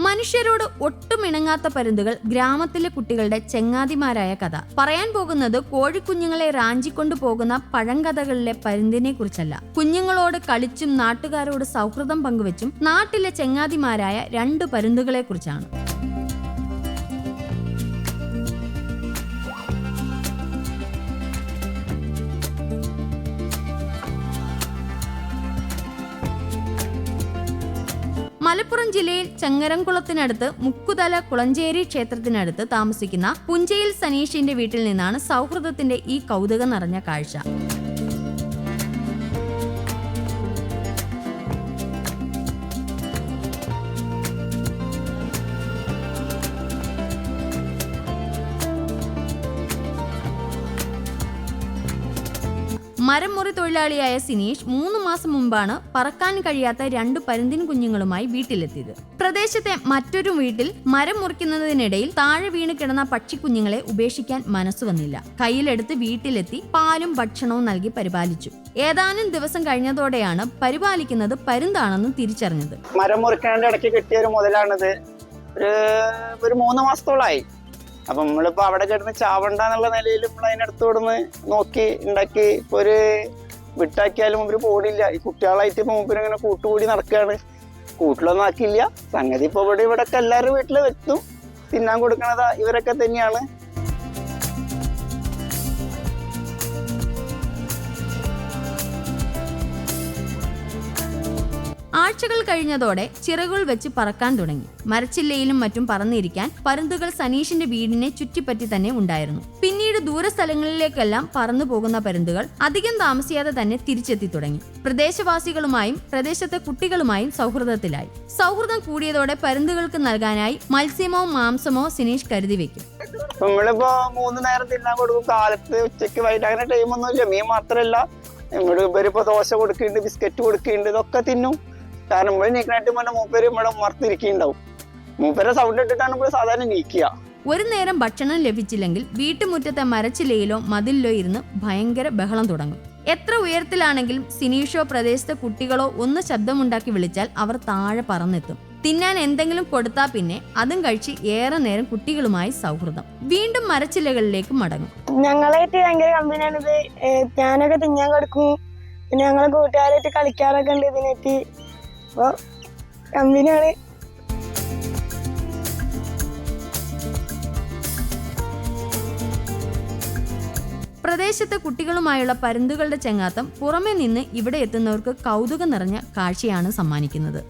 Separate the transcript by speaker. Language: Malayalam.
Speaker 1: മനുഷ്യരോട് ഒട്ടും ഇണങ്ങാത്ത പരുന്തുകൾ ഗ്രാമത്തിലെ കുട്ടികളുടെ ചെങ്ങാതിമാരായ കഥ. പറയാൻ പോകുന്നത് കോഴിക്കുഞ്ഞുങ്ങളെ റാഞ്ചിക്കൊണ്ടു പോകുന്ന പഴങ്കഥകളിലെ പരുന്തിനെ കുറിച്ചല്ല. കുഞ്ഞുങ്ങളോട് കളിച്ചും നാട്ടുകാരോട് സൗഹൃദം പങ്കുവെച്ചും നാട്ടിലെ ചെങ്ങാതിമാരായ 2 പരുന്തുകളെ കുറിച്ചാണ്. മലപ്പുറം ജില്ലയിൽ ചങ്ങരംകുളത്തിനടുത്ത് മുക്കുതല കുളഞ്ചേരി ക്ഷേത്രത്തിനടുത്ത് താമസിക്കുന്ന പുഞ്ചയിൽ സനീഷിന്റെ വീട്ടിൽ നിന്നാണ് സൗഹൃദത്തിന്റെ ഈ കൗതുകം നിറഞ്ഞ കാഴ്ച. മരം മുറി തൊഴിലാളിയായ സിനീഷ് 3 മാസം മുമ്പാണ് പറക്കാൻ കഴിയാത്ത 2 പരുന്തിൻ കുഞ്ഞുങ്ങളുമായി വീട്ടിലെത്തിയത്. പ്രദേശത്തെ മറ്റൊരു വീട്ടിൽ മരം മുറിക്കുന്നതിനിടയിൽ താഴെ വീണ് കിടന്ന പക്ഷിക്കുഞ്ഞുങ്ങളെ ഉപേക്ഷിക്കാൻ മനസ്സു വന്നില്ല. കയ്യിലെടുത്ത് വീട്ടിലെത്തി പാലും ഭക്ഷണവും നൽകി പരിപാലിച്ചു. ഏതാനും ദിവസം കഴിഞ്ഞതോടെയാണ് പരിപാലിക്കുന്നത് പരുന്താണെന്ന് തിരിച്ചറിഞ്ഞത്.
Speaker 2: മരം മുറിക്കാൻ്റെ ഇടയ്ക്ക് കിട്ടിയ ഒരു മുതലാണിത്. ഒരു 3 മാസത്തോളമായി. അപ്പം നമ്മളിപ്പോൾ അവിടെ കിടന്ന് ചാവണ്ട എന്നുള്ള നിലയിൽ നമ്മൾ അതിനടുത്ത് കൊടുന്ന് നോക്കി ഉണ്ടാക്കി. ഇപ്പോൾ ഒരു വിട്ടാക്കിയാലും മുമ്പിൽ പോടില്ല. ഈ കുട്ടികളായിട്ട് ഇപ്പോൾ മുമ്പിൽ ഇങ്ങനെ കൂട്ടുകൂടി നടക്കുകയാണ്. കൂട്ടിലൊന്നും ആക്കിയില്ല. സംഗതി ഇപ്പോൾ ഇവിടെയൊക്കെ എല്ലാവരും വീട്ടിൽ വെച്ചു തിന്നാൻ കൊടുക്കണത് ഇവരൊക്കെ തന്നെയാണ്.
Speaker 1: ആഴ്ചകൾ കഴിഞ്ഞതോടെ ചിറകുകൾ വെച്ച് പറക്കാൻ തുടങ്ങി. മരച്ചില്ലയിലും മറ്റും പറന്നിരിക്കാൻ പരുന്തുകൾ സനീഷിന്റെ വീടിനെ ചുറ്റിപ്പറ്റി തന്നെ ഉണ്ടായിരുന്നു. പിന്നീട് ദൂരസ്ഥലങ്ങളിലേക്കെല്ലാം പറന്നു പോകുന്ന പരുന്തുകൾ അധികം താമസിയാതെ തന്നെ തിരിച്ചെത്തി തുടങ്ങി. പ്രദേശവാസികളുമായും പ്രദേശത്തെ കുട്ടികളുമായും സൗഹൃദത്തിലായി. സൗഹൃദം കൂടിയതോടെ പരുന്തുകൾക്ക് നൽകാനായി മത്സ്യമോ മാംസമോ സിനീഷ് കരുതി വെക്കും.
Speaker 2: നമ്മളിപ്പോ 3 നേരം തിന്നാൻ കൊടുക്കും. കാലത്ത്, ഉച്ചയ്ക്ക്, വൈകിട്ട് അങ്ങനെ ടൈമൊന്നുമില്ല. മീൻ മാത്രമല്ല, ഇവരിപ്പോ ദോശ കൊടുക്കുന്നുണ്ട്, ബിസ്ക്കറ്റ് കൊടുക്കുന്നുണ്ട്. ഇതൊക്കെ തിന്നും. കാരണം ഇവിടെ നീക്കനായിട്ട് മൂപ്പര് ഇവിടെ മറത്തിരിക്കുന്നുണ്ടാവും. മൂപ്പരെ സൗണ്ട് ഇട്ടിട്ടാണ് ഇവിടെ സാധാരണ നീക്കുക.
Speaker 1: ഒരു നേരം ഭക്ഷണം ലഭിച്ചില്ലെങ്കിൽ വീട്ടുമുറ്റത്തെ മരച്ചിലയിലോ മതിലിലോ ഇരുന്ന് ഭയങ്കര ബഹളം തുടങ്ങും. എത്ര ഉയരത്തിലാണെങ്കിലും സിനീഷോ പ്രദേശത്തെ കുട്ടികളോ ഒന്ന് ശബ്ദമുണ്ടാക്കി വിളിച്ചാൽ അവർ താഴെ പറന്നെത്തും. തിന്നാൻ എന്തെങ്കിലും കൊടുത്താൽ പിന്നെ അതും കഴിച്ച് ഏറെ നേരം കുട്ടികളുമായി സൗഹൃദം. വീണ്ടും മരച്ചിലകളിലേക്ക് മടങ്ങും.
Speaker 3: ഞങ്ങളായിട്ട് ഭയങ്കര കമ്പനിയാണിത്. ഞാനൊക്കെ തിന്നാൻ കൊടുക്കും. പിന്നെ ഞങ്ങളെ കൂട്ടുകാരായിട്ട് കളിക്കാറൊക്കെ ഉണ്ട്. ഇതിനായിട്ട് അപ്പോൾ കമ്പനിയാണ്.
Speaker 1: പ്രദേശത്തെ കുട്ടികളുമായുള്ള പരുന്തുകളുടെ ചെങ്ങാത്തം പുറമെ നിന്ന് ഇവിടെ എത്തുന്നവർക്ക് കൗതുകം നിറഞ്ഞ കാഴ്ചയാണ് സമ്മാനിക്കുന്നത്.